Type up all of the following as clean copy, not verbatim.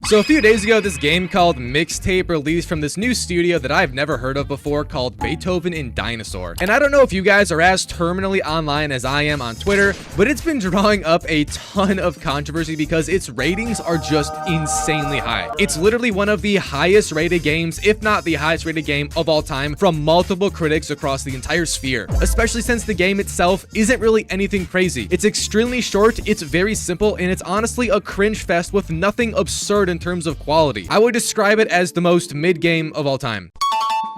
So a few days ago, this game called Mixtape released from this new studio that I've never heard of before called Beethoven and Dinosaur. And I don't know if you guys are as terminally online as I am on Twitter, but it's been drawing up a ton of controversy because its ratings are just insanely high. It's literally one of the highest rated games, if not the highest rated game of all time, from multiple critics across the entire sphere, especially since the game itself isn't really anything crazy. It's extremely short, it's very simple, and it's honestly a cringe fest with nothing absurd in terms of quality. I would describe it as the most mid game of all time.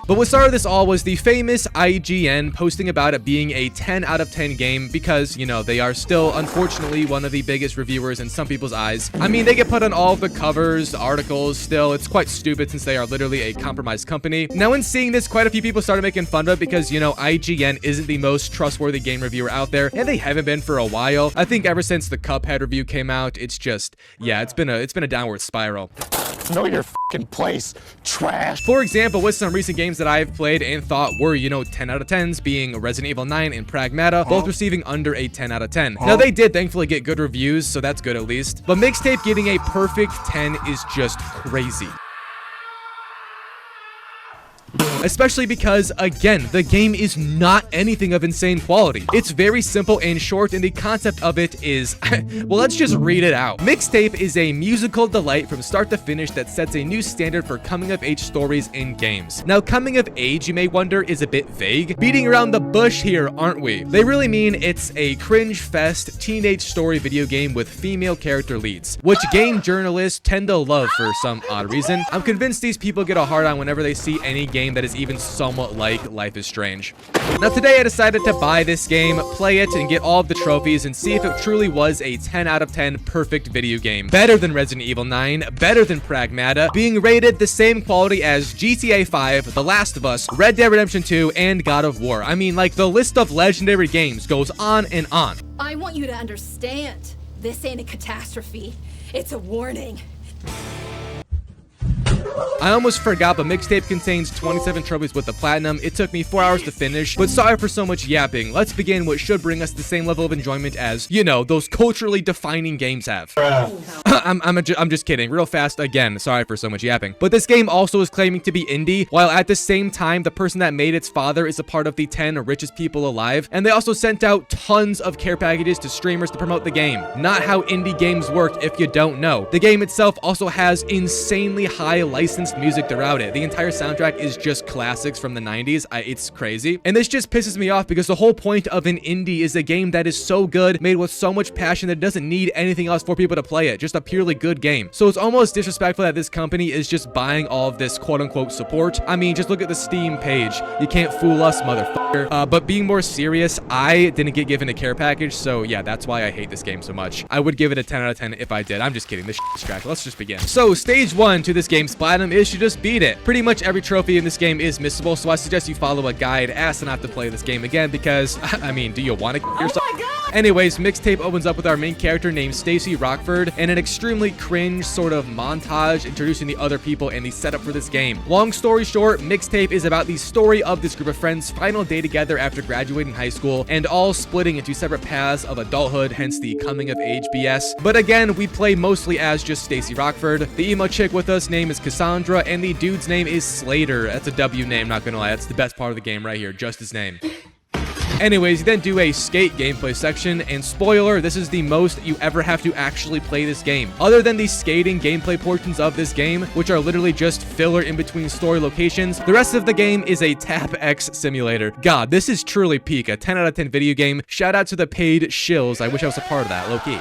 But what started this all was the famous IGN posting about it being a 10 out of 10 game because, you know, they are still, unfortunately, one of the biggest reviewers in some people's eyes. I mean, they get put on all of the covers, the articles, still, it's quite stupid since they are literally a compromised company. Now, in seeing this, quite a few people started making fun of it because, you know, IGN isn't the most trustworthy game reviewer out there, and they haven't been for a while. I think ever since the Cuphead review came out, it's just, yeah, it's been a downward spiral. Know your fucking place, trash. For example, with some recent games that I've played and thought were, you know, 10 out of 10s, being Resident Evil 9 and Pragmata, both receiving under a 10 out of 10. Now, they did thankfully get good reviews, so that's good at least. But Mixtape getting a perfect 10 is just crazy. Especially because, again, the game is not anything of insane quality. It's very simple and short, and the concept of it is, well, let's just read it out. Mixtape is a musical delight from start to finish that sets a new standard for coming-of-age stories in games. Now, coming of age, you may wonder, is a bit vague. Beating around the bush here, aren't we? They really mean it's a cringe fest teenage story video game with female character leads, which game journalists tend to love for some odd reason. I'm convinced these people get a hard on whenever they see any game that is even somewhat like Life is Strange. Now today I decided to buy this game, play it, and get all of the trophies and see if it truly was a 10 out of 10 perfect video game. Better than Resident Evil 9, better than Pragmata, being rated the same quality as GTA 5, The Last of Us, Red Dead Redemption 2, and God of War. I mean, like, the list of legendary games goes on and on. I want you to understand, this ain't a catastrophe, it's a warning. I almost forgot, but Mixtape contains 27 trophies with the platinum. It took me 4 hours to finish, but sorry for so much yapping. Let's begin what should bring us the same level of enjoyment as, you know, those culturally defining games have. I'm just kidding. Real fast again. Sorry for so much yapping. But this game also is claiming to be indie, while at the same time, the person that made its father is a part of the 10 richest people alive. And they also sent out tons of care packages to streamers to promote the game. Not how indie games work if you don't know. The game itself also has insanely high licensed music throughout it. The entire soundtrack is just classics from the 90s. It's crazy. And this just pisses me off because the whole point of an indie is a game that is so good, made with so much passion that it doesn't need anything else for people to play it. Just a purely good game. So it's almost disrespectful that this company is just buying all of this quote-unquote support. I mean, just look at the Steam page. You can't fool us, motherfucker. But being more serious, I didn't get given a care package, so yeah, that's why I hate this game so much. I would give it a 10 out of 10 if I did. I'm just kidding. This is trash. Let's just begin. So stage 1 to this game's platinum is to just beat it. Pretty much every trophy in this game is missable, so I suggest you follow a guide as not to play this game again because, I mean, do you want to yourself? Oh my God! Anyways, Mixtape opens up with our main character named Stacy Rockford and an extremely cringe sort of montage introducing the other people and the setup for this game. Long story short, Mixtape is about the story of this group of friends' final day together after graduating high school and all splitting into separate paths of adulthood, hence the coming of age BS. But again, we play mostly as just Stacy Rockford. The emo chick with us name is Cassandra, and the dude's name is Slater. That's a W name, not gonna lie. That's the best part of the game right here, just his name. Anyways, you then do a skate gameplay section, and spoiler, this is the most you ever have to actually play this game. Other than the skating gameplay portions of this game, which are literally just filler in between story locations, the rest of the game is a Tap X simulator. God, this is truly peak, a 10 out of 10 video game. Shout out to the paid shills. I wish I was a part of that, low-key.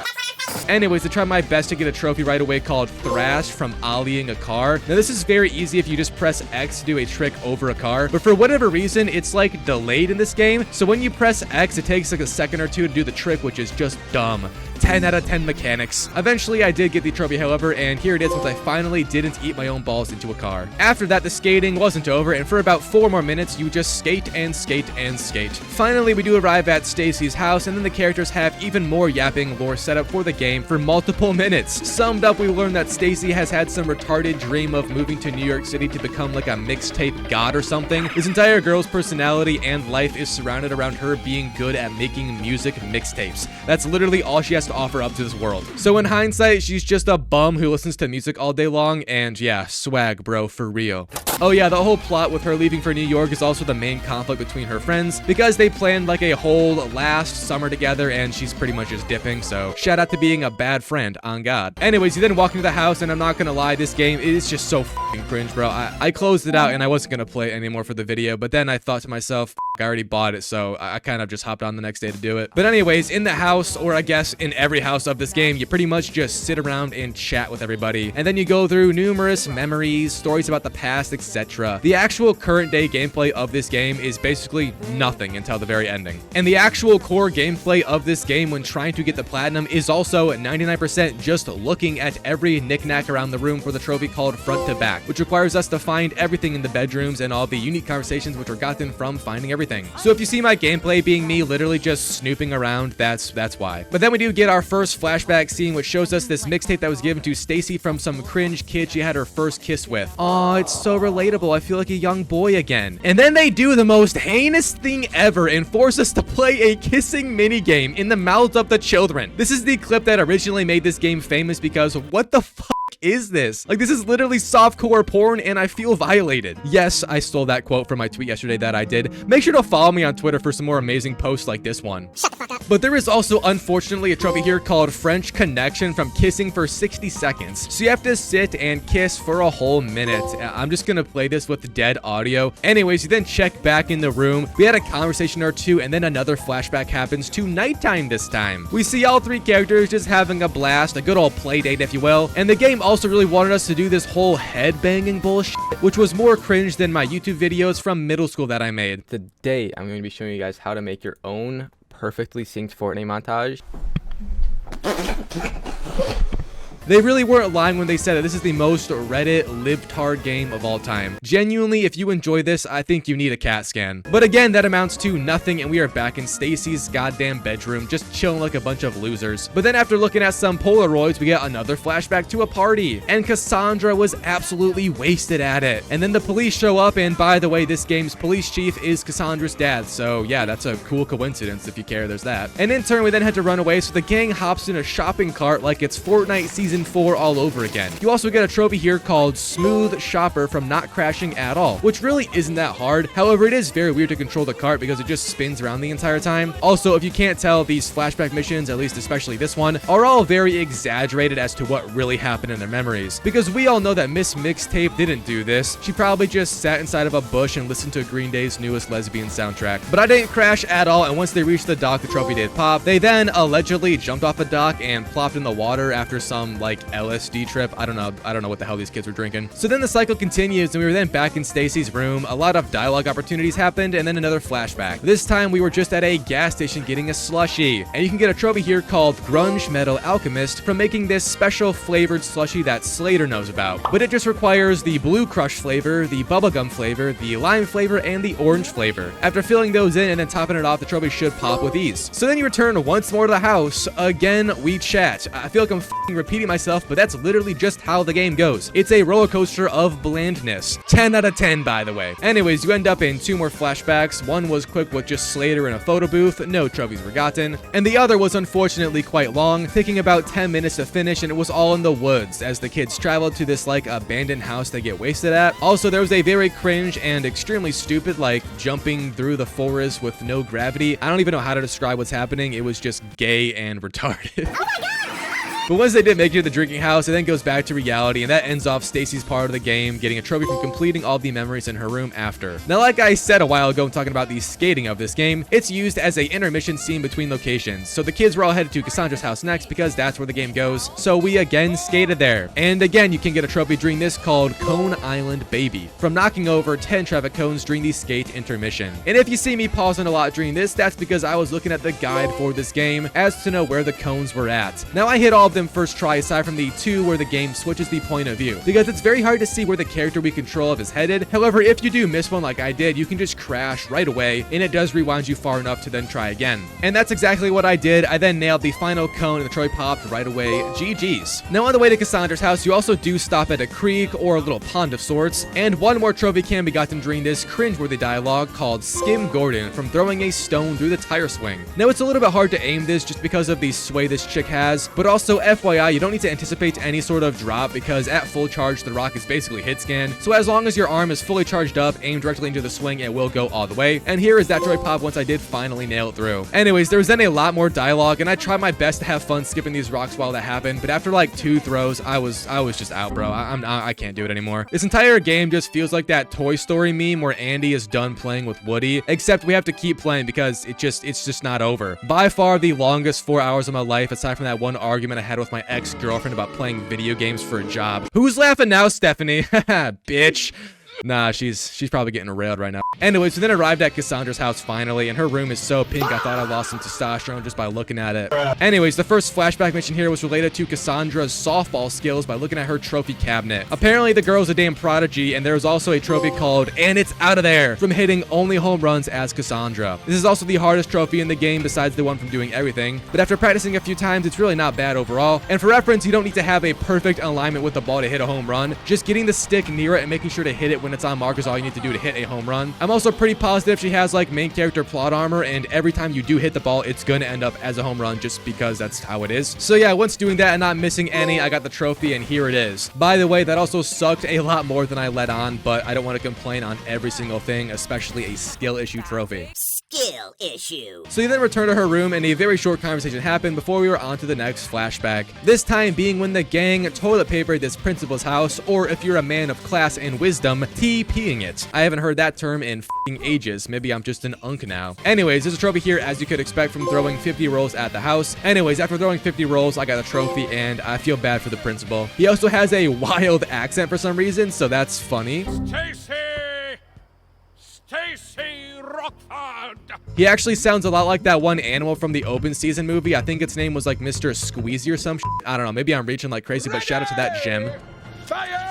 Anyways, I tried my best to get a trophy right away called Thrash from ollieing a car. Now, this is very easy if you just press X to do a trick over a car, but for whatever reason, it's like delayed in this game. So when you press X, it takes like a second or two to do the trick, which is just dumb. 10 out of 10 mechanics. Eventually, I did get the trophy, however, and here it is once I finally didn't eat my own balls into a car. After that, the skating wasn't over, and for about 4 more minutes, you just skate and skate and skate. Finally, we do arrive at Stacy's house, and then the characters have even more yapping lore set up for the game for multiple minutes. Summed up, we learned that Stacy has had some retarded dream of moving to New York City to become like a mixtape god or something. This entire girl's personality and life is surrounded around her being good at making music mixtapes. That's literally all she has to offer up to this world. So in hindsight, she's just a bum who listens to music all day long, and yeah, swag, bro, for real. Oh yeah, the whole plot with her leaving for New York is also the main conflict between her friends, because they planned like a whole last summer together, and she's pretty much just dipping, so shout out to being a bad friend, on God. Anyways, you then walk into the house, and I'm not gonna lie, this game is just so f***ing cringe, bro. I closed it out, and I wasn't gonna play it anymore for the video, but then I thought to myself, I already bought it, so I kind of just hopped on the next day to do it. But anyways, in the house, or I guess in every house of this game, you pretty much just sit around and chat with everybody, and then you go through numerous memories, stories about the past, etc. The actual current day gameplay of this game is basically nothing until the very ending. And the actual core gameplay of this game when trying to get the platinum is also 99% just looking at every knickknack around the room for the trophy called Front to Back, which requires us to find everything in the bedrooms and all the unique conversations which were gotten from finding everything. So if you see my gameplay being me literally just snooping around, that's why. But then we do get our first flashback scene, which shows us this mixtape that was given to Stacy from some cringe kid she had her first kiss with. Oh, it's so relatable. I feel like a young boy again. And then they do the most heinous thing ever and force us to play a kissing minigame in the mouths of the children. This is the clip that originally made this game famous, because what the fuck is this? Like, this is literally softcore porn, and I feel violated. Yes, I stole that quote from my tweet yesterday that I did. Make sure to follow me on Twitter for some more amazing posts like this one. Shut the fuck up. But there is also, unfortunately, a trophy here called French Connection from kissing for 60 seconds. So you have to sit and kiss for a whole minute. I'm just gonna play this with dead audio. Anyways, you then check back in the room. We had a conversation or two, and then another flashback happens to nighttime this time. We see all three characters just having a blast, a good old play date, if you will. And the game also really wanted us to do this whole headbanging bullshit, which was more cringe than my YouTube videos from middle school that I made. Today, I'm going to be showing you guys how to make your own perfectly synced Fortnite montage. They really weren't lying when they said that this is the most Reddit libtard game of all time. Genuinely, if you enjoy this, I think you need a CAT scan. But again, that amounts to nothing, and we are back in Stacy's goddamn bedroom, just chilling like a bunch of losers. But then after looking at some Polaroids, we get another flashback to a party, and Cassandra was absolutely wasted at it. And then the police show up, and by the way, this game's police chief is Cassandra's dad, so yeah, that's a cool coincidence if you care, there's that. And in turn, we then had to run away, so the gang hops in a shopping cart like it's Fortnite Season 4 all over again. You also get a trophy here called Smooth Shopper from not crashing at all, which really isn't that hard. However, it is very weird to control the cart because it just spins around the entire time. Also, if you can't tell, these flashback missions, at least especially this one, are all very exaggerated as to what really happened in their memories. Because we all know that Miss Mixtape didn't do this. She probably just sat inside of a bush and listened to Green Day's newest lesbian soundtrack. But I didn't crash at all, and once they reached the dock, the trophy did pop. They then allegedly jumped off a dock and plopped in the water after some like LSD trip. I don't know what the hell these kids were drinking. So then the cycle continues, and we were then back in Stacy's room. A lot of dialogue opportunities happened, and then another flashback. This time we were just at a gas station getting a slushie, and you can get a trophy here called Grunge Metal Alchemist from making this special flavored slushie that Slater knows about. But it just requires the Blue Crush flavor, the bubblegum flavor, the lime flavor, and the orange flavor. After filling those in and then topping it off, the trophy should pop with ease. So then you return once more to the house. Again, we chat. I feel like I'm f***ing repeating myself, but that's literally just how the game goes. It's a roller coaster of blandness. 10 out of 10, by the way. Anyways, you end up in two more flashbacks. One was quick with just Slater in a photo booth, no trophies were gotten, and the other was unfortunately quite long, taking about 10 minutes to finish, and it was all in the woods as the kids traveled to this like abandoned house they get wasted at. Also, there was a very cringe and extremely stupid like jumping through the forest with no gravity. I don't even know how to describe what's happening. It was just gay and retarded. Oh my God! But once they did make it to the drinking house, it then goes back to reality, and that ends off Stacy's part of the game, getting a trophy from completing all the memories in her room after. Now, like I said a while ago when talking about the skating of this game, it's used as a intermission scene between locations. So the kids were all headed to Cassandra's house next because that's where the game goes. So we again skated there. And again, you can get a trophy during this called Cone Island Baby from knocking over 10 traffic cones during the skate intermission. And if you see me pausing a lot during this, that's because I was looking at the guide for this game as to know where the cones were at. Now, I hit all of them them first try aside from the 2 where the game switches the point of view, because it's very hard to see where the character we control is headed. However, if you do miss one like I did, you can just crash right away, and it does rewind you far enough to then try again. And that's exactly what I did. I then nailed the final cone and the trophy popped right away. GG's. Now on the way to Cassandra's house, you also do stop at a creek or a little pond of sorts, and one more trophy can be gotten during this cringeworthy dialogue called Skim Gordon from throwing a stone through the tire swing. Now it's a little bit hard to aim this just because of the sway this chick has, but also FYI, you don't need to anticipate any sort of drop because at full charge, the rock is basically hit scan, so as long as your arm is fully charged up, aim directly into the swing, it will go all the way. And here is that trophy pop once I did finally nail it through. Anyways, there was then a lot more dialogue, and I tried my best to have fun skipping these rocks while that happened, but after like 2 throws, I was just out, bro. I can't do it anymore. This entire game just feels like that Toy Story meme where Andy is done playing with Woody, except we have to keep playing because it's just not over. By far the longest 4 hours of my life, aside from that one argument I had with my ex-girlfriend about playing video games for a job. Who's laughing now, Stephanie? Haha, bitch. Nah, she's probably getting railed right now. Anyways, we then arrived at Cassandra's house finally, and her room is so pink I thought I lost some testosterone just by looking at it. Anyways, the first flashback mission here was related to Cassandra's softball skills by looking at her trophy cabinet. Apparently, the girl's a damn prodigy, and there was also a trophy called "And It's Out of There" from hitting only home runs as Cassandra. This is also the hardest trophy in the game besides the one from doing everything, but after practicing a few times, it's really not bad overall. And for reference, you don't need to have a perfect alignment with the ball to hit a home run. Just getting the stick near it and making sure to hit it when it's on mark is all you need to do to hit a home run. I'm also pretty positive she has like main character plot armor, and every time you do hit the ball, it's gonna end up as a home run just because that's how it is. So yeah, once doing that and not missing any, I got the trophy, and here it is. By the way, that also sucked a lot more than I let on, but I don't want to complain on every single thing, especially a skill issue trophy. Skill issue. So you then return to her room, and a very short conversation happened before we were on to the next flashback. This time being when the gang toilet papered this principal's house, or if you're a man of class and wisdom, TPing it. I haven't heard that term in f***ing ages. Maybe I'm just an unk now. Anyways, there's a trophy here as you could expect from throwing 50 rolls at the house. Anyways, after throwing 50 rolls, I got a trophy, and I feel bad for the principal. He also has a wild accent for some reason, so that's funny. Stacy Rockford. He actually sounds a lot like that one animal from the open season movie. I think its name was like Mr. Squeezy or some shit. I don't know. Maybe I'm reaching like crazy, but shout out to that gem. Fire!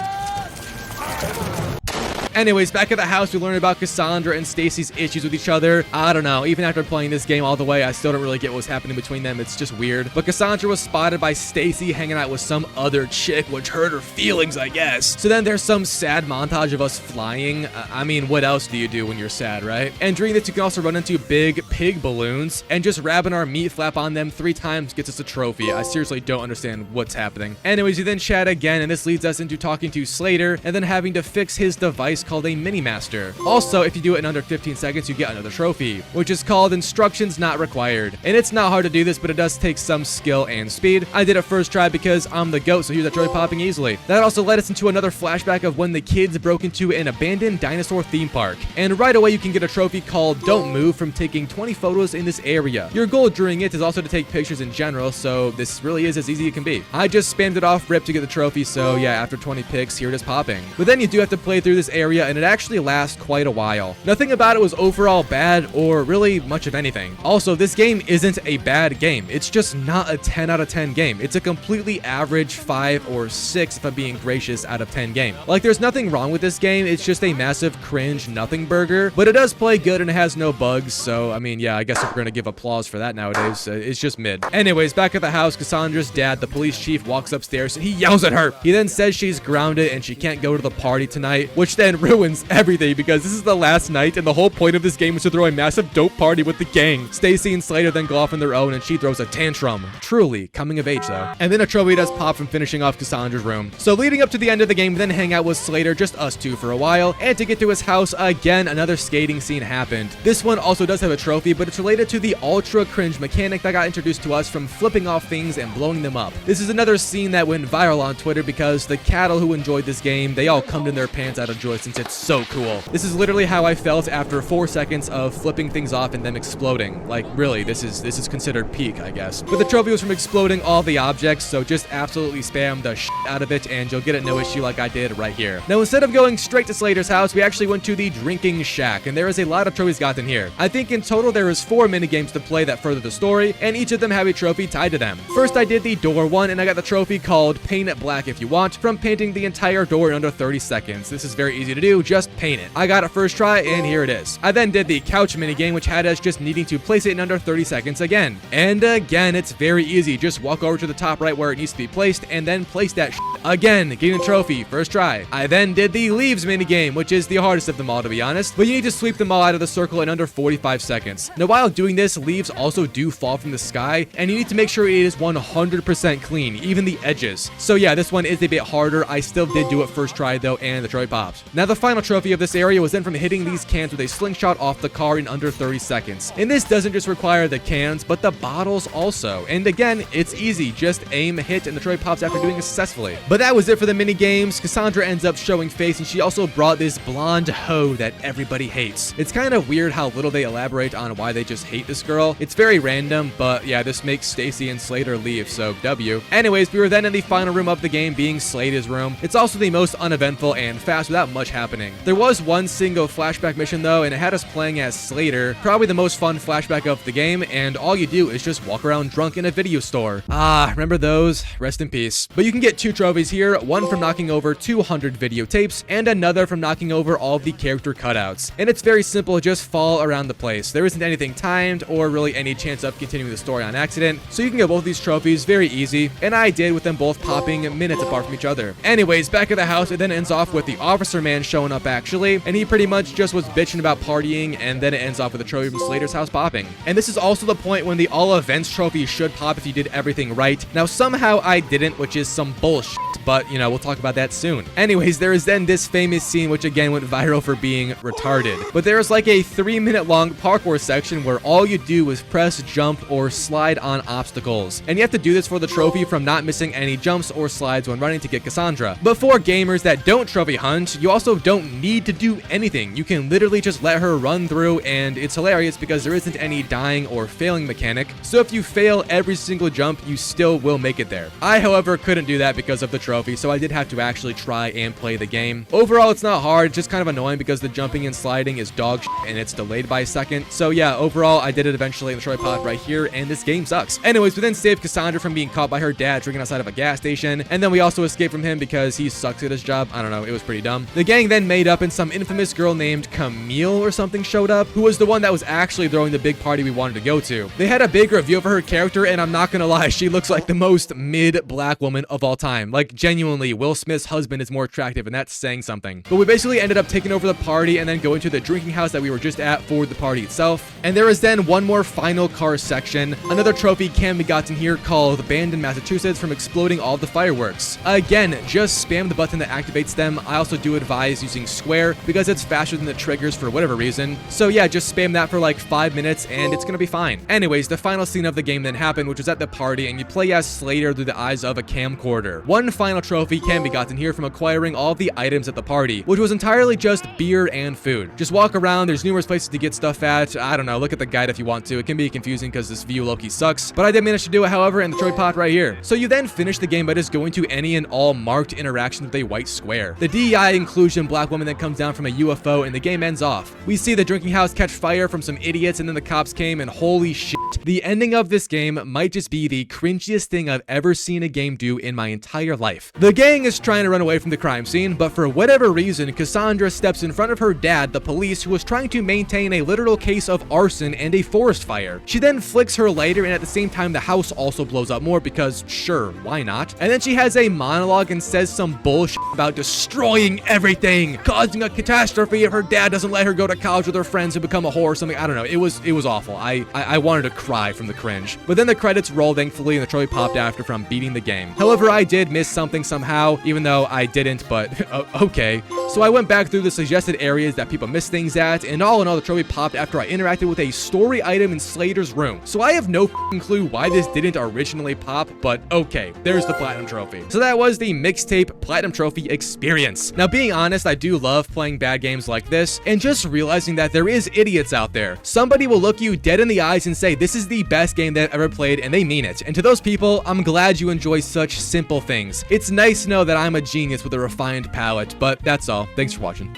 Anyways, back at the house, we learned about Cassandra and Stacy's issues with each other. I don't know. Even after playing this game all the way, I still don't really get what's happening between them. It's just weird. But Cassandra was spotted by Stacy hanging out with some other chick, which hurt her feelings, I guess. So then there's some sad montage of us flying. I mean, what else do you do when you're sad, right? And during this, you can also run into big pig balloons, and just wrapping our meat flap on them 3 times gets us a trophy. I seriously don't understand what's happening. Anyways, you then chat again, and this leads us into talking to Slater, and then having to fix his device called a Mini Master. Also, if you do it in under 15 seconds, you get another trophy, which is called Instructions Not Required. And it's not hard to do this, but it does take some skill and speed. I did it first try because I'm the GOAT, so here's that trophy popping easily. That also led us into another flashback of when the kids broke into an abandoned dinosaur theme park. And right away, you can get a trophy called Don't Move from taking 20 photos in this area. Your goal during it is also to take pictures in general, so this really is as easy as it can be. I just spammed it off rip to get the trophy, so yeah, after 20 pics, here it is popping. But then you do have to play through this area, and it actually lasts quite a while. Nothing about it was overall bad or really much of anything. Also, this game isn't a bad game. It's just not a 10 out of 10 game. It's a completely average 5 or 6, if I'm being gracious, out of 10 game. Like, there's nothing wrong with this game. It's just a massive cringe nothing burger, but it does play good and it has no bugs. So, I mean, yeah, I guess if we're gonna give applause for that nowadays, it's just mid. Anyways, back at the house, Cassandra's dad, the police chief, walks upstairs and he yells at her. He then says she's grounded and she can't go to the party tonight, which then ruins everything because this is the last night and the whole point of this game is to throw a massive dope party with the gang. Stacy and Slater then go off on their own and she throws a tantrum. Truly coming of age though. And then a trophy does pop from finishing off Cassandra's room. So leading up to the end of the game, we then hang out with Slater, just us two for a while, and to get to his house again, another skating scene happened. This one also does have a trophy, but it's related to the ultra cringe mechanic that got introduced to us from flipping off things and blowing them up. This is another scene that went viral on Twitter because the cattle who enjoyed this game, they all cummed in their pants out of joy since since it's so cool. This is literally how I felt after 4 seconds of flipping things off and them exploding. Like, really, this is considered peak, I guess. But the trophy was from exploding all the objects, so just absolutely spam the shit out of it and you'll get it no issue like I did right here. Now, instead of going straight to Slater's house, we actually went to the drinking shack, and there is a lot of trophies gotten here. I think in total there is 4 minigames to play that further the story, and each of them have a trophy tied to them. First, I did the door one, and I got the trophy called Paint It Black If You Want from painting the entire door in under 30 seconds. This is very easy to do, just paint it. I got it first try, and here it is. I then did the couch minigame, which had us just needing to place it in under 30 seconds again. And again, it's very easy. Just walk over to the top right where it needs to be placed, and then place that again, getting a trophy, first try. I then did the leaves minigame, which is the hardest of them all, to be honest, but you need to sweep them all out of the circle in under 45 seconds. Now, while doing this, leaves also do fall from the sky, and you need to make sure it is 100% clean, even the edges. So yeah, this one is a bit harder. I still did do it first try though, and the trophy popped. Now, the final trophy of this area was then from hitting these cans with a slingshot off the car in under 30 seconds. And this doesn't just require the cans, but the bottles also. And again, it's easy. Just aim, hit, and the trophy pops after doing it successfully. But that was it for the mini games. Cassandra ends up showing face, and she also brought this blonde hoe that everybody hates. It's kind of weird how little they elaborate on why they just hate this girl. It's very random, but yeah, this makes Stacy and Slater leave, so W. Anyways, we were then in the final room of the game, being Slater's room. It's also the most uneventful and fast without much happening. There was one single flashback mission though, and it had us playing as Slater, probably the most fun flashback of the game, and all you do is just walk around drunk in a video store. Ah, remember those? Rest in peace. But you can get 2 trophies here, one from knocking over 200 videotapes, and another from knocking over all of the character cutouts. And it's very simple, just fall around the place. There isn't anything timed or really any chance of continuing the story on accident, so you can get both these trophies very easy, and I did with them both popping minutes apart from each other. Anyways, back at the house, it then ends off with the officer man showing up actually, and he pretty much just was bitching about partying, and then it ends off with a trophy from Slater's house popping. And this is also the point when the all events trophy should pop if you did everything right. Now, somehow I didn't, which is some bullshit, but you know, we'll talk about that soon. Anyways, there is then this famous scene which again went viral for being retarded. But there's like a 3-minute long parkour section where all you do is press, jump, or slide on obstacles. And you have to do this for the trophy from not missing any jumps or slides when running to get Cassandra. But for gamers that don't trophy hunt, you also don't need to do anything. You can literally just let her run through, and it's hilarious because there isn't any dying or failing mechanic. So if you fail every single jump, you still will make it there. I, however, couldn't do that because of the trophy, so I did have to actually try and play the game. Overall, it's not hard, it's just kind of annoying because the jumping and sliding is dog shit and it's delayed by a second. So yeah, overall, I did it eventually in the trophy pod right here, and this game sucks. Anyways, we then saved Cassandra from being caught by her dad drinking outside of a gas station, and then we also escaped from him because he sucks at his job. I don't know, it was pretty dumb. The gang then made up, and some infamous girl named Camille or something showed up, who was the one that was actually throwing the big party we wanted to go to. They had a big review of her character, and I'm not gonna lie, she looks like the most mid-black woman of all time. Like, genuinely, Will Smith's husband is more attractive, and that's saying something. But we basically ended up taking over the party and then going to the drinking house that we were just at for the party itself. And there is then one more final car section. Another trophy can be gotten here called Banned in Massachusetts from exploding all the fireworks. Again, just spam the button that activates them. I also do advise using square because it's faster than the triggers for whatever reason. So yeah, just spam that for like 5 minutes and it's gonna be fine. Anyways, the final scene of the game then happened, which was at the party, and you play as Slater through the eyes of a camcorder. One final trophy can be gotten here from acquiring all the items at the party, which was entirely just beer and food. Just walk around, there's numerous places to get stuff at. I don't know, look at the guide if you want to. It can be confusing because this view Lowkey sucks, but I did manage to do it, however, in the trophy pot right here. So you then finish the game by just going to any and all marked interactions with a white square. The DEI inclusion black woman then comes down from a UFO and the game ends off. We see the drinking house catch fire from some idiots, and then the cops came, and holy shit, the ending of this game might just be the cringiest thing I've ever seen a game do in my entire life. The gang is trying to run away from the crime scene, but for whatever reason, Cassandra steps in front of her dad, the police, who was trying to maintain a literal case of arson and a forest fire. She then flicks her lighter, and at the same time, the house also blows up more because sure, why not? And then she has a monologue and says some bullshit about destroying everything, causing a catastrophe if her dad doesn't let her go to college with her friends and become a whore or something. I don't know. It was awful. I wanted to cry from the cringe. But then the credits rolled, thankfully, and the trophy popped after from beating the game. However, I did miss something somehow, even though I didn't, but okay. So I went back through the suggested areas that people miss things at, and all in all, the trophy popped after I interacted with a story item in Slater's room. So I have no clue why this didn't originally pop, but okay, there's the platinum trophy. So that was the Mixtape platinum trophy experience. Now, being honest, I do love playing bad games like this, and just realizing that there is idiots out there. Somebody will look you dead in the eyes and say, this is the best game they've ever played, and they mean it. And to those people, I'm glad you enjoy such simple things. It's nice to know that I'm a genius with a refined palate, but that's all. Thanks for watching.